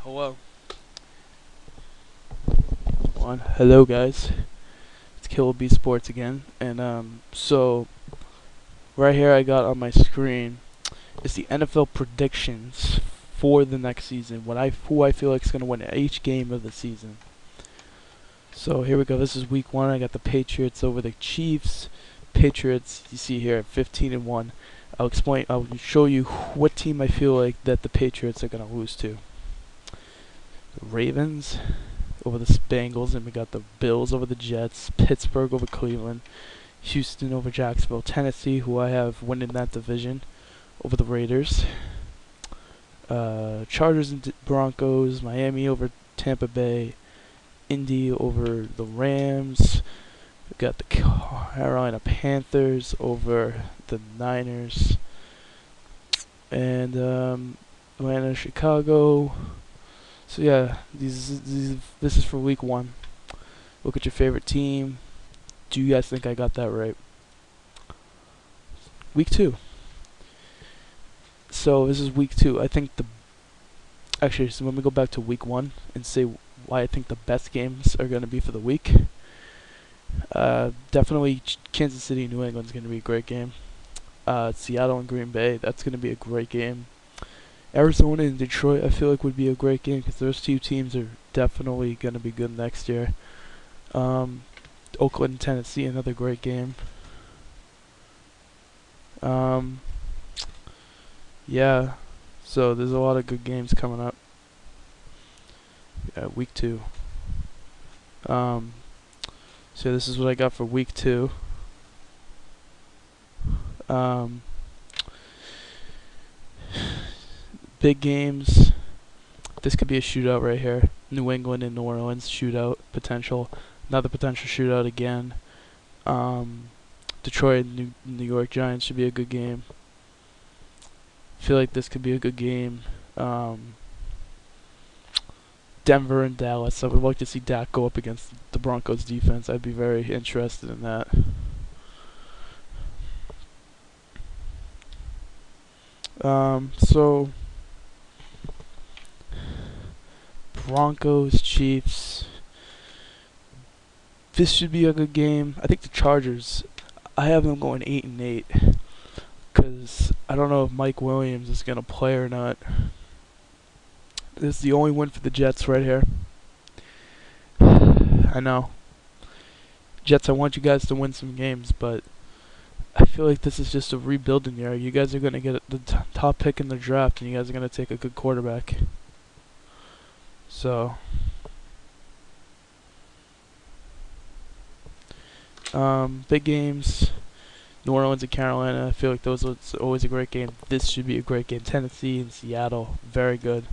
Hello. Hello, guys. It's Kill B Sports again, and so right here I got on my screen is the NFL predictions for the next season. Who I feel like is gonna win each game of the season. So here we go. This is week 1. I got the Patriots over the Chiefs. Patriots, you see here, 15-1. I'll show you what team I feel like that the Patriots are gonna lose to. The Ravens over the Bengals, and we got the Bills over the Jets, Pittsburgh over Cleveland, Houston over Jacksonville, Tennessee, who I have winning that division, over the Raiders, Chargers and Broncos, Miami over Tampa Bay, Indy over the Rams. We got the Carolina Panthers over the Niners, and Atlanta, Chicago. So yeah, this is for week 1. Look at your favorite team. Do you guys think I got that right? Week 2. So this is week 2. I think so let me go back to week 1 and say why I think the best games are going to be for the week. Definitely Kansas City, New England is going to be a great game. Seattle and Green Bay, that's going to be a great game. Arizona and Detroit, I feel like would be a great game because those two teams are definitely going to be good next year. Oakland and Tennessee, another great game. Yeah, so there's a lot of good games coming up. Yeah, week 2. So this is what I got for week 2. Big games. This could be a shootout right here. New England and New Orleans shootout potential. Another potential shootout again. Detroit and New York Giants should be a good game. Feel like this could be a good game. Denver and Dallas. I would like to see Dak go up against the Broncos defense. I'd be very interested in that. So Broncos, Chiefs. This should be a good game. I think the Chargers, I have them going 8-8 because I don't know if Mike Williams is gonna play or not. This is the only win for the Jets right here. I know, Jets. I want you guys to win some games, but I feel like this is just a rebuilding year. You guys are gonna get the top pick in the draft, and you guys are gonna take a good quarterback. So, big games. New Orleans and Carolina. I feel like those are always a great game. This should be a great game. Tennessee and Seattle, very good.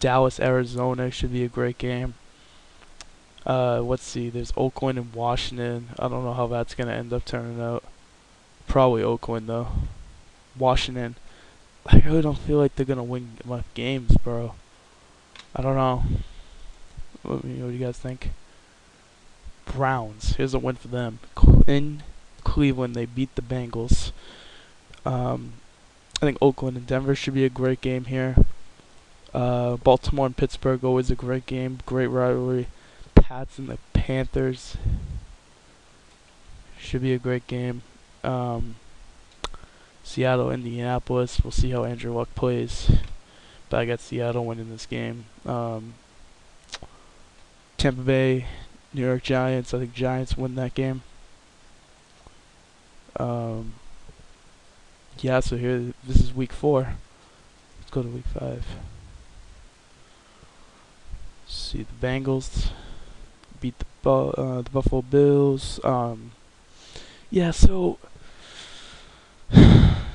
Dallas, Arizona should be a great game. Let's see. There's Oakland and Washington. I don't know how that's gonna end up turning out. Probably Oakland though. Washington. I really don't feel like they're gonna win enough games, bro. I don't know. What do you guys think? Browns. Here's a win for them. In Cleveland, they beat the Bengals. I think Oakland and Denver should be a great game here. Baltimore and Pittsburgh, always a great game. Great rivalry. Pats and the Panthers should be a great game. Seattle, Indianapolis. We'll see how Andrew Luck plays. But I got Seattle winning this game. Tampa Bay, New York Giants. I think Giants win that game. Yeah, so this is week 4. Let's go to week 5. See the Bengals beat the Buffalo Bills. Yeah, so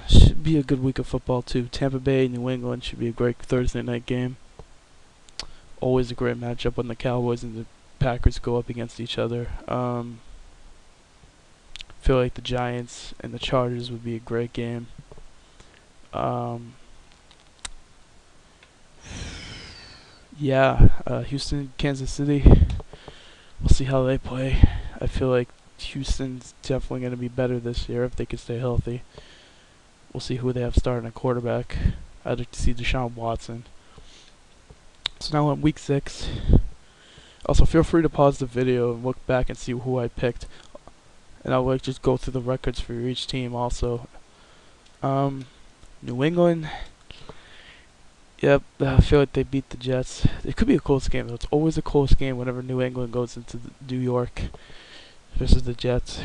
should be a good week of football too. Tampa Bay, New England should be a great Thursday night game. Always a great matchup when the Cowboys and the Packers go up against each other. Feel like the Giants and the Chargers would be a great game. Yeah, Houston, Kansas City. We'll see how they play. I feel like Houston's definitely going to be better this year if they can stay healthy. We'll see who they have starting at quarterback. I'd like to see Deshaun Watson. So now in week 6. Also, feel free to pause the video and look back and see who I picked. And I'll like just go through the records for each team also. New England. Yep, I feel like they beat the Jets. It could be a close game though. It's always a close game whenever New England goes into New York versus the Jets.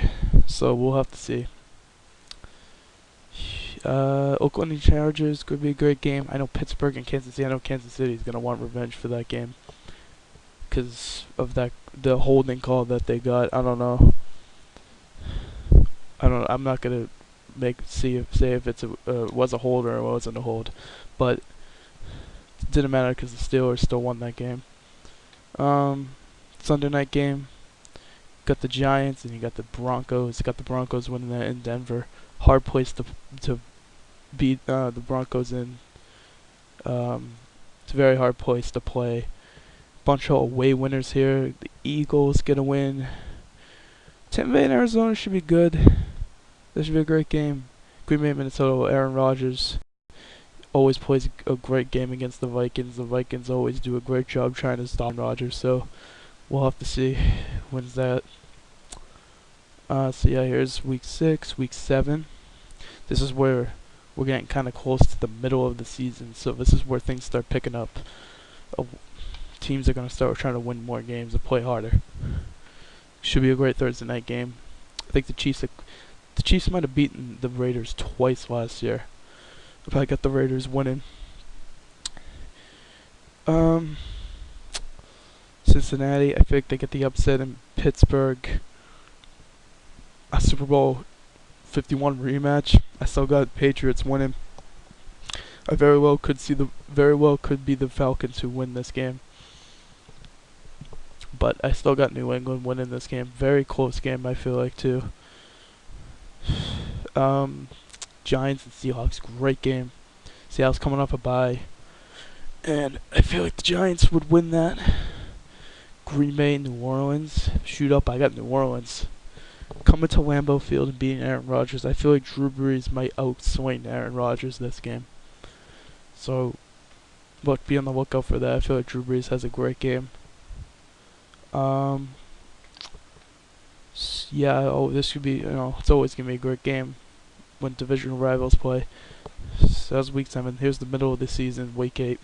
So we'll have to see. Oakland and Chargers could be a great game. I know Pittsburgh and Kansas City. I know Kansas City is gonna want revenge for that game because of the holding call that they got. I don't know. I'm not gonna say if it's was a hold or it wasn't a hold, but it didn't matter because the Steelers still won that game. Sunday night game. Got the Giants and you got the Broncos. Got the Broncos winning that in Denver. Hard place to beat the Broncos in. It's a very hard place to play. Bunch of away winners here. The Eagles get a win. Tampa Bay and Arizona should be good. This should be a great game. Green Bay, Minnesota. Aaron Rodgers always plays a great game against the Vikings. The Vikings always do a great job trying to stop Rodgers. So we'll have to see who wins that. So yeah, here's week 6, week 7. This is where we're getting kind of close to the middle of the season. So this is where things start picking up. Teams are going to start trying to win more games and play harder. Should be a great Thursday night game. I think the Chiefs might have beaten the Raiders twice last year. If I got the Raiders winning. Cincinnati, I feel like they get the upset in Pittsburgh. A Super Bowl 51 rematch. I still got Patriots winning. I very well could be the Falcons who win this game. But I still got New England winning this game. Very close game, I feel like, too. Giants and Seahawks, great game. Seattle's coming off a bye. And I feel like the Giants would win that. Green Bay, New Orleans. Shoot up, I got New Orleans. Coming to Lambeau Field and beating Aaron Rodgers. I feel like Drew Brees might outswing Aaron Rodgers this game. So, be on the lookout for that. I feel like Drew Brees has a great game. Yeah, this should be, it's always going to be a great game when divisional rivals play. So that's week 7. Here's the middle of the season, week 8.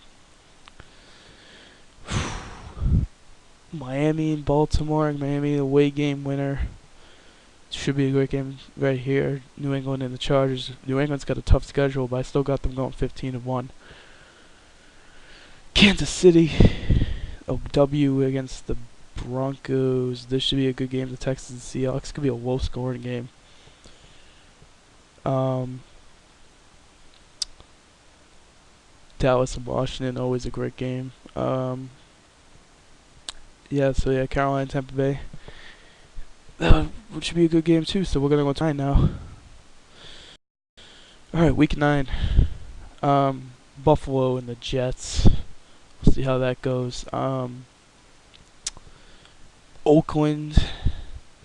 Miami and Baltimore. Miami away game winner. Should be a great game right here. New England and the Chargers. New England's got a tough schedule, but I still got them going 15-1. Kansas City, a W against the Broncos. This should be a good game. The Texans and Seahawks could be a low-scoring game. Dallas and Washington, always a great game. Carolina and Tampa Bay. Which should be a good game too, so we're going to go time now. Alright, week 9. Buffalo and the Jets. We'll see how that goes. Oakland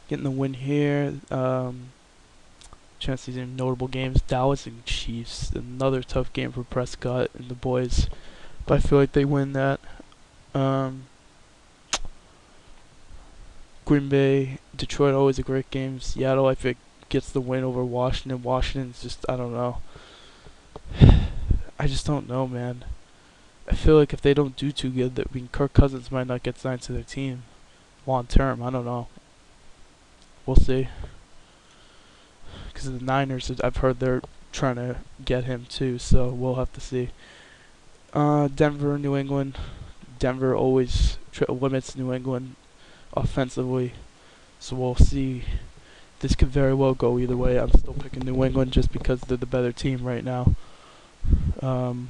getting the win here. Trying to see some notable games. Dallas and Chiefs. Another tough game for Prescott and the boys. But I feel like they win that. Green Bay, Detroit, always a great game. Seattle, I think, gets the win over Washington. Washington's just, I don't know. I just don't know, man. I feel like if they don't do too good, Kirk Cousins might not get signed to their team long term. I don't know. We'll see. Because the Niners, I've heard they're trying to get him too, so we'll have to see. Denver, New England. Denver always limits New England offensively, so we'll see. This could very well go either way. I'm still picking New England just because they're the better team right now. On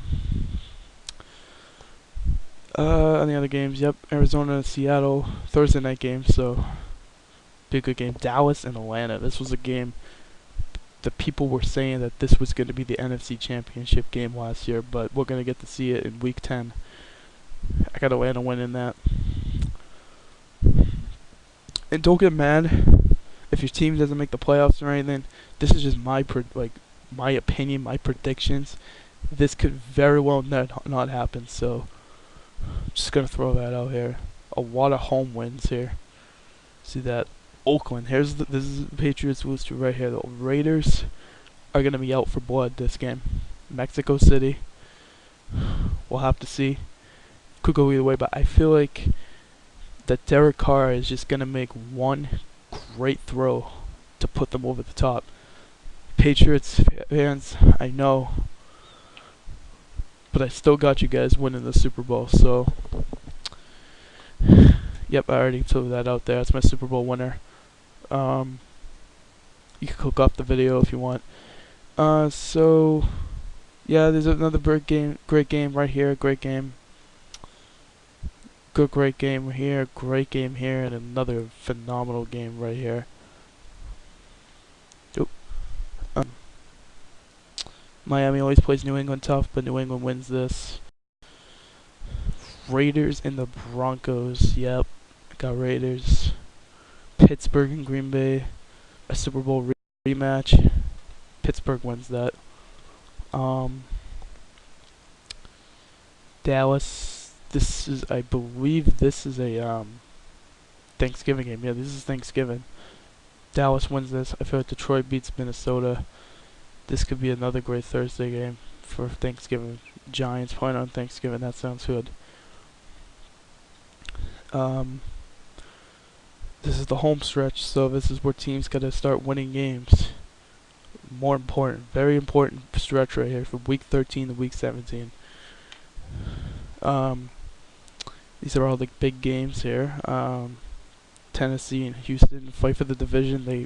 the other games, Arizona, Seattle, Thursday night game, so be a good game. Dallas and Atlanta. This was a game that people were saying that this was going to be the NFC Championship game last year, but we're going to get to see it in Week 10. I got Atlanta winning that. And don't get mad if your team doesn't make the playoffs or anything. This is just my opinion, my predictions. this could very well not happen. So I'm just gonna throw that out here. A lot of home wins here. See that? Oakland. This is the Patriots booster right here. The Raiders are gonna be out for blood this game. Mexico City. We'll have to see. Could go either way, but I feel like that Derek Carr is just gonna make one great throw to put them over the top. Patriots fans, I know, but I still got you guys winning the Super Bowl. So, yep, I already threw that out there. That's my Super Bowl winner. You can click off the video if you want. So yeah, there's another great game right here. Great game. Great game here. Great game here, and another phenomenal game right here. Oop. Miami always plays New England tough, but New England wins this. Raiders and the Broncos. Yep, got Raiders. Pittsburgh and Green Bay. A Super Bowl rematch. Pittsburgh wins that. Dallas. This is, I believe, this is a Thanksgiving game. Yeah, this is Thanksgiving. Dallas wins this. I feel like Detroit beats Minnesota. This could be another great Thursday game for Thanksgiving. Giants playing on Thanksgiving. That sounds good. This is the home stretch, so this is where teams got to start winning games. More important, very important stretch right here from week 13 to week 17. These are all the big games here. Tennessee and Houston fight for the division. They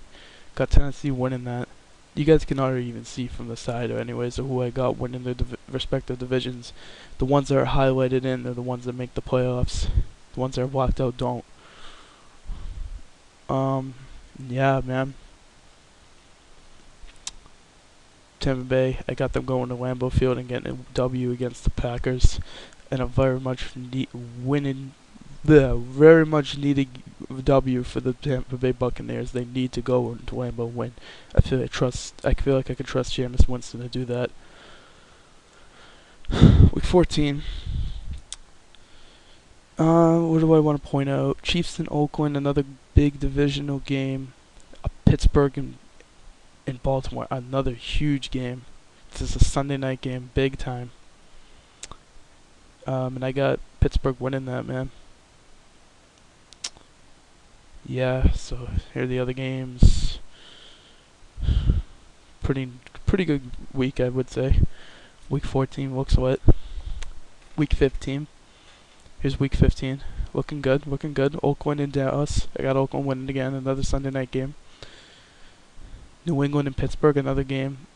got Tennessee winning that. You guys can already even see from the side, or anyways, of who I got winning their respective divisions. The ones that are highlighted in are the ones that make the playoffs. The ones that are blocked out don't. Yeah, man. Tampa Bay, I got them going to Lambeau Field and getting a W against the Packers, and a very much very much needed W for the Tampa Bay Buccaneers. They need to go into Lambeau and win. I feel like I can trust Jameis Winston to do that. Week 14. What do I want to point out? Chiefs and Oakland, another big divisional game. Pittsburgh and Baltimore, another huge game. This is a Sunday night game, big time. And I got Pittsburgh winning that, man. Yeah, so here are the other games. Pretty good week, I would say. Week 14 looks lit. Week 15. Here's week 15. Looking good, looking good. Oakland and Dallas. I got Oakland winning again, another Sunday night game. New England and Pittsburgh, another game.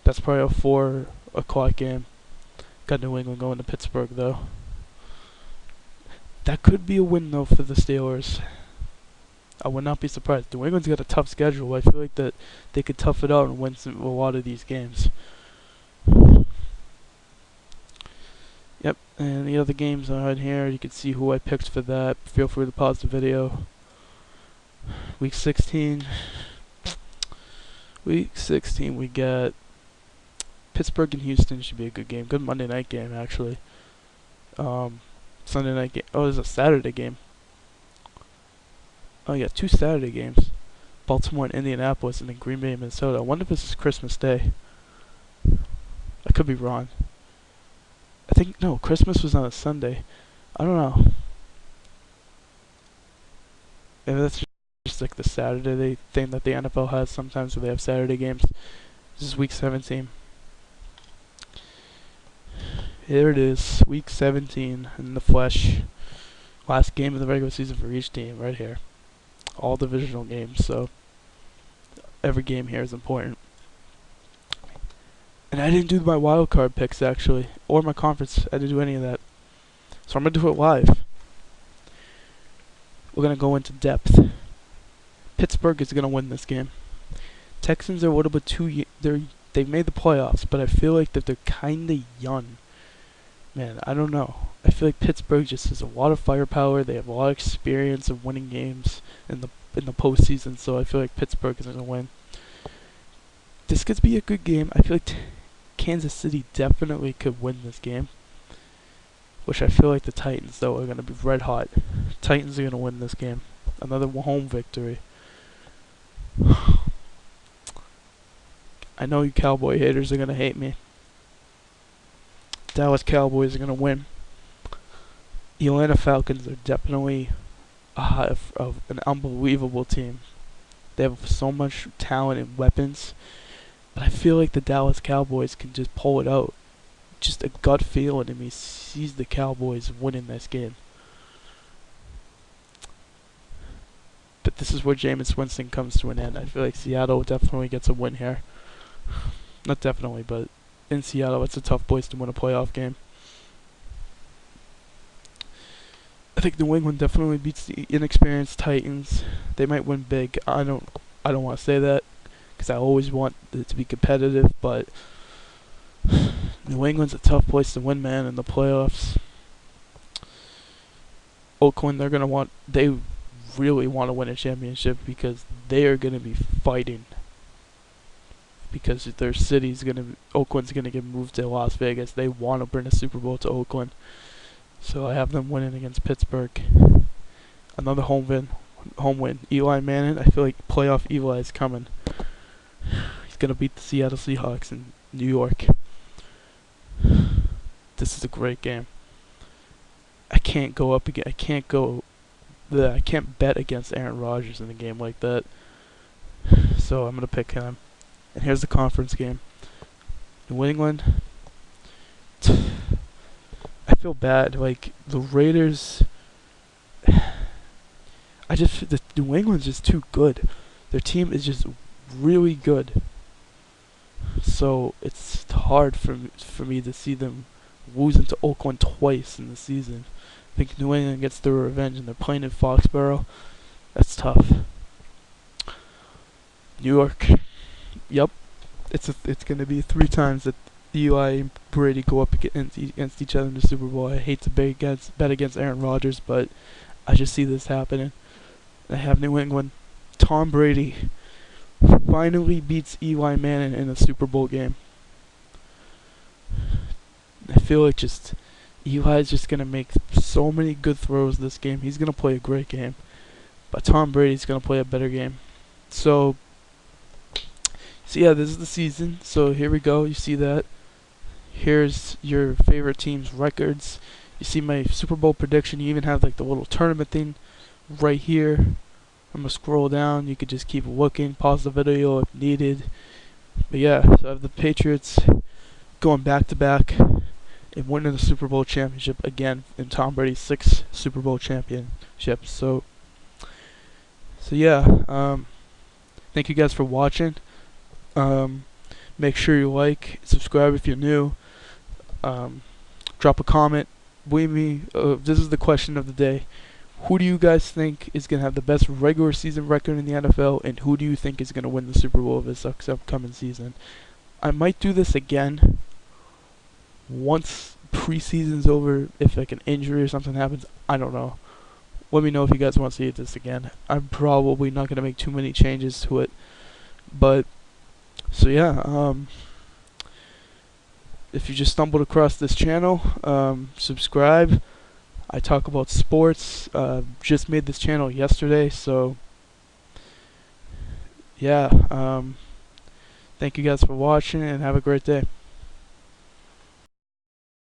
That's probably a 4 o'clock game. Got New England going to Pittsburgh, though. That could be a win, though, for the Steelers. I would not be surprised. New England's got a tough schedule. I feel like that they could tough it out and win a lot of these games. Yep, and the other games are on here. You can see who I picked for that. Feel free to pause the video. Week 16. Week 16, we got Pittsburgh and Houston. Should be a good game. Good Monday night game, actually. Sunday night game. Oh, there's a Saturday game. Oh, yeah, 2 Saturday games. Baltimore and Indianapolis, and then Green Bay and Minnesota. I wonder if this is Christmas Day. I could be wrong. I think, no, Christmas was on a Sunday. I don't know. Maybe that's just like the Saturday thing that the NFL has sometimes, where they have Saturday games. This is week 17. Here it is, week 17 in the flesh. Last game of the regular season for each team, right here. All divisional games, so every game here is important. And I didn't do my wild card picks, actually, or my conference. I didn't do any of that. So I'm going to do it live. We're going to go into depth. Pittsburgh is going to win this game. Texans are a little bit they've made the playoffs, but I feel like that they're kind of young. Man, I don't know. I feel like Pittsburgh just has a lot of firepower. They have a lot of experience of winning games in the postseason, so I feel like Pittsburgh is going to win. This could be a good game. I feel like Kansas City definitely could win this game, which I feel like the Titans, though, are going to be red hot. Titans are going to win this game. Another home victory. I know you Cowboy haters are going to hate me. Dallas Cowboys are going to win. The Atlanta Falcons are definitely an unbelievable team. They have so much talent and weapons. But I feel like the Dallas Cowboys can just pull it out. Just a gut feeling in me sees the Cowboys winning this game. But this is where Jameis Winston comes to an end. I feel like Seattle definitely gets a win here. Not definitely, but in Seattle, it's a tough place to win a playoff game. I think New England definitely beats the inexperienced Titans. They might win big. I don't want to say that because I always want it to be competitive, but New England's a tough place to win, man, in the playoffs. Oakland, they really want to win a championship because they are going to be fighting. Because Oakland's going to get moved to Las Vegas. They want to bring a Super Bowl to Oakland. So I have them winning against Pittsburgh. Another home win. Eli Manning, I feel like playoff Eli is coming. He's going to beat the Seattle Seahawks in New York. This is a great game. I can't bet against Aaron Rodgers in a game like that. So I'm going to pick him. And here's the conference game. New England. I feel bad. Like, the Raiders. The New England's just too good. Their team is just really good. So it's hard for me to see them losing to Oakland twice in the season. I think New England gets their revenge, and they're playing in Foxborough. That's tough. New York. Yep. It's going to be 3 times that Eli and Brady go up against each other in the Super Bowl. I hate to bet against Aaron Rodgers, but I just see this happening. I have New England. Tom Brady finally beats Eli Manning in a Super Bowl game. I feel like Eli's just going to make so many good throws this game. He's going to play a great game. But Tom Brady's going to play a better game. So yeah, this is the season. So here we go. You see that. Here's your favorite team's records. You see my Super Bowl prediction. You even have like the little tournament thing right here. I'm going to scroll down. You could just keep looking. Pause the video if needed. But yeah, so I have the Patriots going back-to-back and winning the Super Bowl championship again in Tom Brady's 6th Super Bowl championship. So yeah, thank you guys for watching. Make sure you like, subscribe if you're new. Drop a comment. Believe me, this is the question of the day. Who do you guys think is going to have the best regular season record in the NFL, and who do you think is going to win the Super Bowl of this upcoming season? I might do this again once preseason's over. If like an injury or something happens, I don't know. Let me know if you guys want to see this again. I'm probably not going to make too many changes to it. But so yeah, if you just stumbled across this channel, subscribe. I talk about sports. Just made this channel yesterday, so yeah. Thank you guys for watching, and have a great day.